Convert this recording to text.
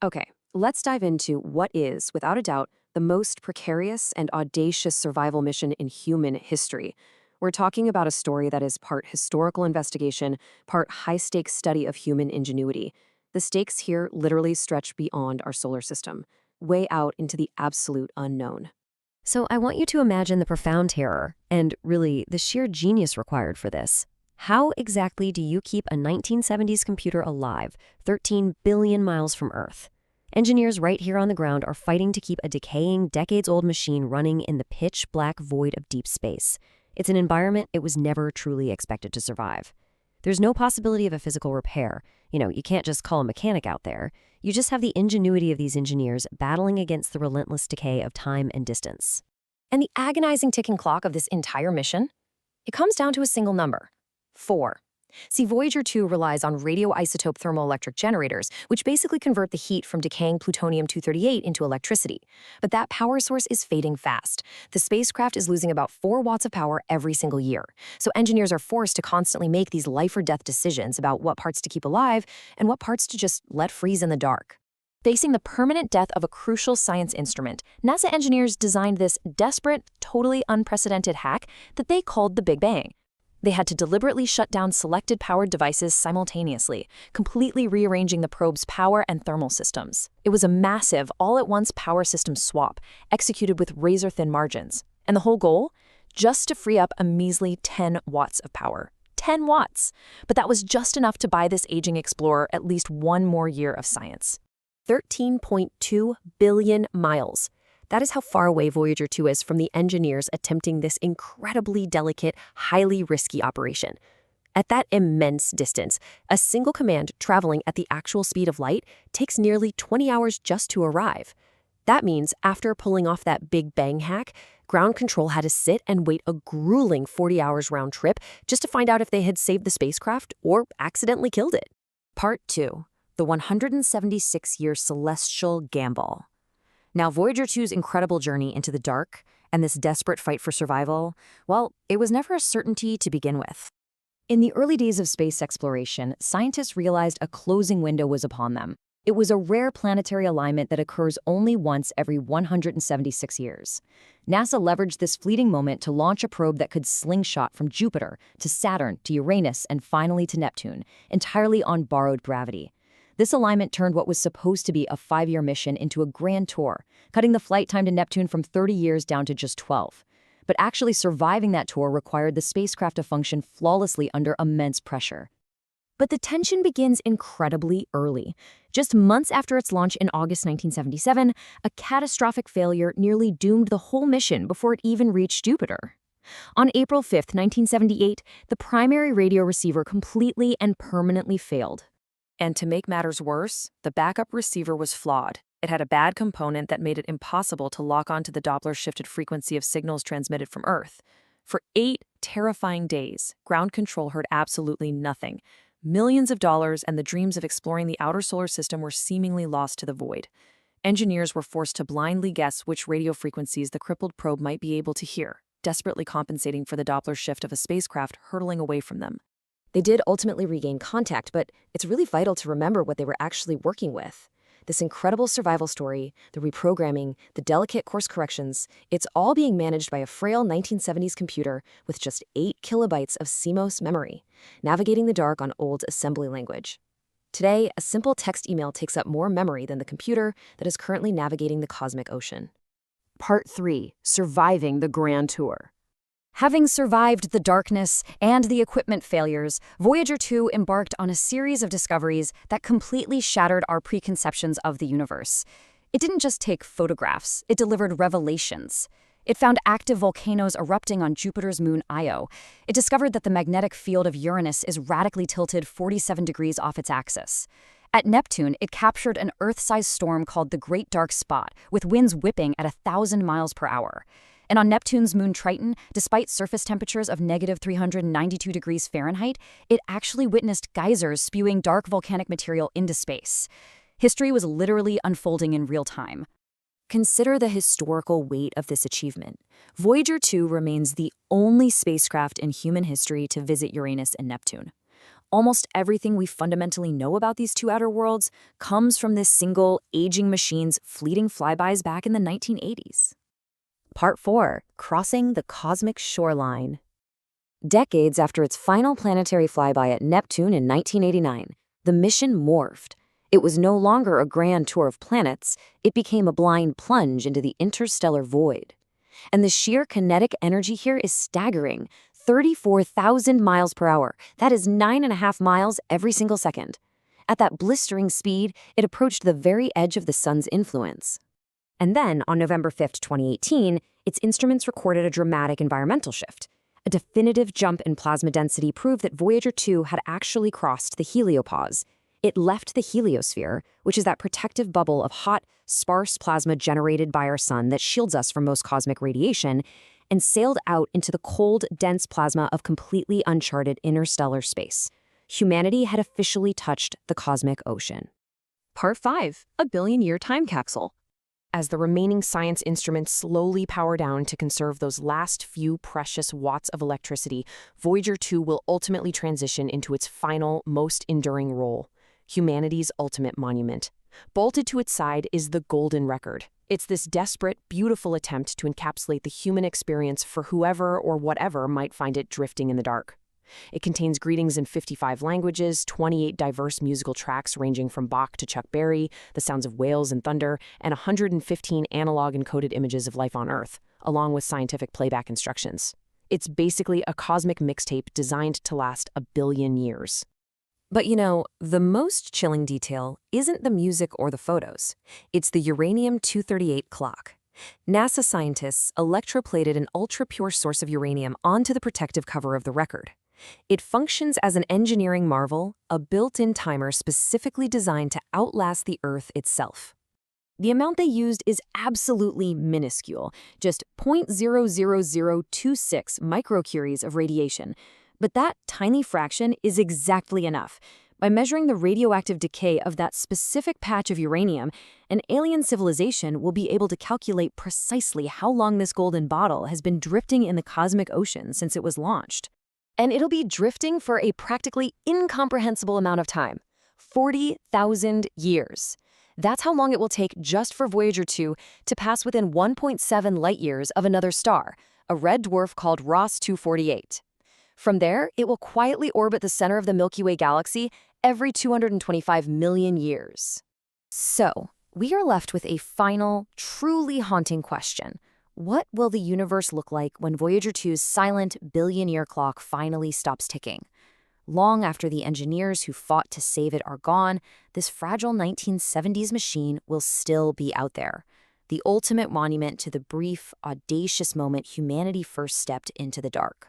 Okay, let's dive into what is, without a doubt, the most precarious and audacious survival mission in human history. We're talking about a story that is part historical investigation, part high stakes study of human ingenuity. The stakes here literally stretch beyond our solar system, way out into the absolute unknown. So I want you to imagine the profound terror and, really, the sheer genius required for this. How exactly do you keep a 1970s computer alive, 13 billion miles from Earth? Engineers right here on the ground are fighting to keep a decaying, decades-old machine running in the pitch-black void of deep space. It's an environment it was never truly expected to survive. There's no possibility of a physical repair. You can't just call a mechanic out there. You just have the ingenuity of these engineers battling against the relentless decay of time and distance. And the agonizing ticking clock of this entire mission? It comes down to a single number: 4. See, Voyager 2 relies on radioisotope thermoelectric generators, which basically convert the heat from decaying plutonium-238 into electricity. But that power source is fading fast. The spacecraft is losing about 4 watts of power every single year. So engineers are forced to constantly make these life-or-death decisions about what parts to keep alive and what parts to just let freeze in the dark. Facing the permanent death of a crucial science instrument, NASA engineers designed this desperate, totally unprecedented hack that they called the Big Bang. They had to deliberately shut down selected powered devices simultaneously, completely rearranging the probe's power and thermal systems. It was a massive, all-at-once power system swap, executed with razor-thin margins. And the whole goal? Just to free up a measly 10 watts of power. 10 watts! But that was just enough to buy this aging explorer at least one more year of science. 13.2 billion miles. That is how far away Voyager 2 is from the engineers attempting this incredibly delicate, highly risky operation. At that immense distance, a single command traveling at the actual speed of light takes nearly 20 hours just to arrive. That means after pulling off that Big Bang hack, ground control had to sit and wait a grueling 40 hours round trip just to find out if they had saved the spacecraft or accidentally killed it. Part 2. The 176-year celestial gamble. Now, Voyager 2's incredible journey into the dark and this desperate fight for survival, well, it was never a certainty to begin with. In the early days of space exploration, scientists realized a closing window was upon them. It was a rare planetary alignment that occurs only once every 176 years. NASA leveraged this fleeting moment to launch a probe that could slingshot from Jupiter to Saturn to Uranus and finally to Neptune, entirely on borrowed gravity. This alignment turned what was supposed to be a 5-year mission into a grand tour, cutting the flight time to Neptune from 30 years down to just 12. But actually surviving that tour required the spacecraft to function flawlessly under immense pressure. But the tension begins incredibly early. Just months after its launch in August 1977, a catastrophic failure nearly doomed the whole mission before it even reached Jupiter. On April 5, 1978, the primary radio receiver completely and permanently failed. And to make matters worse, the backup receiver was flawed. It had a bad component that made it impossible to lock onto the Doppler-shifted frequency of signals transmitted from Earth. For 8 terrifying days, ground control heard absolutely nothing. Millions of dollars and the dreams of exploring the outer solar system were seemingly lost to the void. Engineers were forced to blindly guess which radio frequencies the crippled probe might be able to hear, desperately compensating for the Doppler shift of a spacecraft hurtling away from them. They did ultimately regain contact, but it's really vital to remember what they were actually working with. This incredible survival story, the reprogramming, the delicate course corrections, it's all being managed by a frail 1970s computer with just 8 kilobytes of CMOS memory, navigating the dark on old assembly language. Today, a simple text email takes up more memory than the computer that is currently navigating the cosmic ocean. Part 3. Surviving the Grand Tour. Having survived the darkness and the equipment failures, Voyager 2 embarked on a series of discoveries that completely shattered our preconceptions of the universe. It didn't just take photographs, it delivered revelations. It found active volcanoes erupting on Jupiter's moon Io. It discovered that the magnetic field of Uranus is radically tilted 47 degrees off its axis. At Neptune, it captured an Earth-sized storm called the Great Dark Spot, with winds whipping at 1,000 miles per hour. And on Neptune's moon Triton, despite surface temperatures of negative 392 degrees Fahrenheit, it actually witnessed geysers spewing dark volcanic material into space. History was literally unfolding in real time. Consider the historical weight of this achievement. Voyager 2 remains the only spacecraft in human history to visit Uranus and Neptune. Almost everything we fundamentally know about these two outer worlds comes from this single, aging machine's fleeting flybys back in the 1980s. Part 4. Crossing the cosmic shoreline. Decades after its final planetary flyby at Neptune in 1989, the mission morphed. It was no longer a grand tour of planets, it became a blind plunge into the interstellar void. And the sheer kinetic energy here is staggering. 34,000 miles per hour. That is 9.5 miles every single second. At that blistering speed, it approached the very edge of the sun's influence. And then, on November 5, 2018, its instruments recorded a dramatic environmental shift. A definitive jump in plasma density proved that Voyager 2 had actually crossed the heliopause. It left the heliosphere, which is that protective bubble of hot, sparse plasma generated by our sun that shields us from most cosmic radiation, and sailed out into the cold, dense plasma of completely uncharted interstellar space. Humanity had officially touched the cosmic ocean. Part 5. A billion-year time capsule. As the remaining science instruments slowly power down to conserve those last few precious watts of electricity, Voyager 2 will ultimately transition into its final, most enduring role: humanity's ultimate monument. Bolted to its side is the Golden Record. It's this desperate, beautiful attempt to encapsulate the human experience for whoever or whatever might find it drifting in the dark. It contains greetings in 55 languages, 28 diverse musical tracks ranging from Bach to Chuck Berry, the sounds of whales and thunder, and 115 analog-encoded images of life on Earth, along with scientific playback instructions. It's basically a cosmic mixtape designed to last a billion years. But the most chilling detail isn't the music or the photos. It's the uranium-238 clock. NASA scientists electroplated an ultra-pure source of uranium onto the protective cover of the record. It functions as an engineering marvel, a built-in timer specifically designed to outlast the Earth itself. The amount they used is absolutely minuscule, just 0.00026 microcuries of radiation. But that tiny fraction is exactly enough. By measuring the radioactive decay of that specific patch of uranium, an alien civilization will be able to calculate precisely how long this golden bottle has been drifting in the cosmic ocean since it was launched. And it'll be drifting for a practically incomprehensible amount of time: 40,000 years. That's how long it will take just for Voyager 2 to pass within 1.7 light-years of another star, a red dwarf called Ross 248. From there, it will quietly orbit the center of the Milky Way galaxy every 225 million years. So, we are left with a final, truly haunting question. What will the universe look like when Voyager 2's silent billion-year clock finally stops ticking? Long after the engineers who fought to save it are gone, this fragile 1970s machine will still be out there, the ultimate monument to the brief, audacious moment humanity first stepped into the dark.